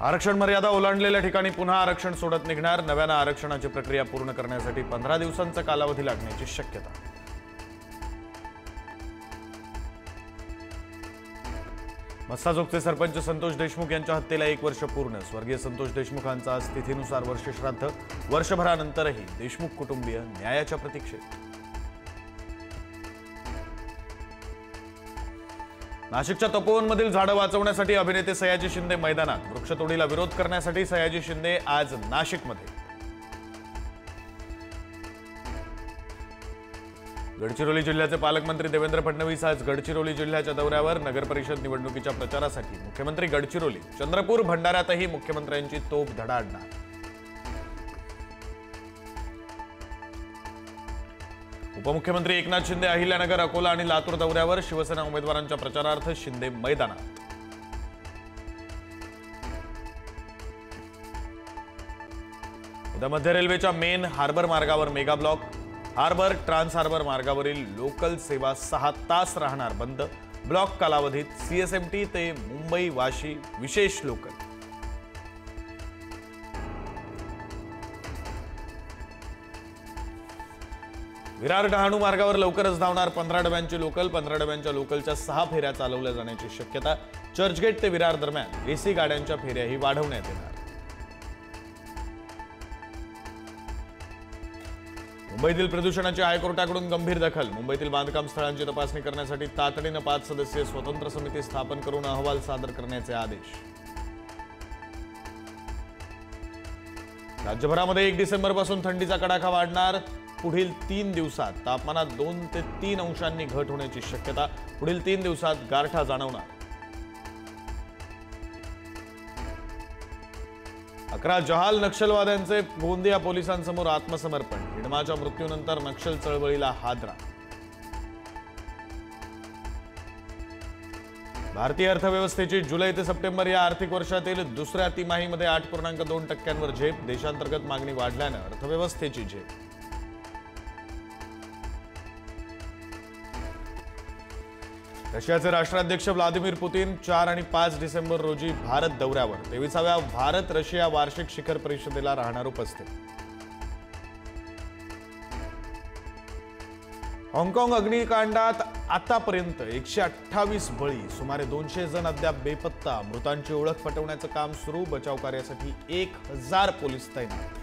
आरक्षण मर्यादा ओलांडलेल्या ठिकाणी पुन्हा आरक्षण सोडत निघणार। नव्यानं आरक्षणाची प्रक्रिया पूर्ण करण्यासाठी 15 दिवसांचा कालावधी लागण्याची शक्यता। मस्साजोगचे सरपंच संतोष देशमुख यांच्या हत्येला 1 वर्ष पूर्ण। स्वर्गीय संतोष देशमुखांचा आज तिथीनुसार वर्षश्राद्ध। वर्षभरानंतरही देशमुख कुटुंबीय न्यायाच्या प्रतीक्षेत। नाशिकच्या तपोवनमधील झाडं वाचवण्यासाठी अभिनेते सयाजी शिंदे मैदानात। वृक्षतोडीला विरोध करण्यासाठी सयाजी शिंदे आज नाशिकमध्ये। गडचिरोली जिल्ह्याचे पालकमंत्री देवेंद्र फडणवीस आज गडचिरोली जिल्ह्याच्या दौऱ्यावर। नगरपरिषद निवडणुकीच्या प्रचारासाठी मुख्यमंत्री गडचिरोली। चंद्रपूर भंडाऱ्यातही मुख्यमंत्र्यांची तोफ धडाडणार। उपमुख्यमंत्री एकनाथ शिंदे अहिल्यानगर, अकोला आणि लातूर दौऱ्यावर। शिवसेना उमेदवारांच्या प्रचारार्थ शिंदे मैदानात। उद्या मध्य रेल्वेच्या मेन हार्बर मार्गावर mega block. Harbour trans harbour मार्गावरील लोकल सेवा 6 तास राहणार बंद। ब्लॉक कालावधीत सीएसएमटी ते मुंबई वाशी विशेष लोकल। विरार डहाणू मार्गावर लवकरच धावणार 15 डब्यांची लोकल। 15 डब्यांच्या लोकलच्या 6 फेऱ्या चालवल्या जाण्याची शक्यता। चर्चगेट ते विरार दरम्यान एसी गाड्यांच्या फेऱ्याही वाढवण्यात येणार। मुंबईतील प्रदूषणाची हायकोर्टाकडून गंभीर दखल। मुंबईतील बांधकाम स्थळांची तपासणी करण्यासाठी तातडीनं 5 सदस्यीय स्वतंत्र समिती स्थापन करून अहवाल सादर करण्याचे आदेश। राज्यभरामध्ये 1 डिसेंबरपासून थंडीचा कडाका वाढणार। पुढील 3 दिवसात तापमानात 2 ते 3 अंशांनी घट होण्याची शक्यता। पुढील 3 दिवसात गारठा जाणवणार। 11 जहाल नक्षलवाद्यांचे गोंदिया पोलिसांसमोर आत्मसमर्पण। हिडमाच्या मृत्यूनंतर नक्षल चळवळीला हादरा। भारतीय अर्थव्यवस्थेची जुलै ते सप्टेंबर या आर्थिक वर्षातील दुसऱ्या तिमाहीमध्ये 8.2% झेप। देशांतर्गत मागणी वाढल्यानं अर्थव्यवस्थेची झेप। रशियाचे राष्ट्राध्यक्ष व्लादिमीर पुतीन 4 आणि 5 डिसेंबर रोजी भारत दौऱ्यावर। 23व्या भारत रशिया वार्षिक शिखर परिषदेला राहणार उपस्थित। हाँगकाँग अग्निकांडात आतापर्यंत 128 बळी, सुमारे 200 जण अद्याप बेपत्ता। मृतांची ओळख पटवण्याचं काम सुरू। बचाव कार्यासाठी 1000 पोलीस तैनात।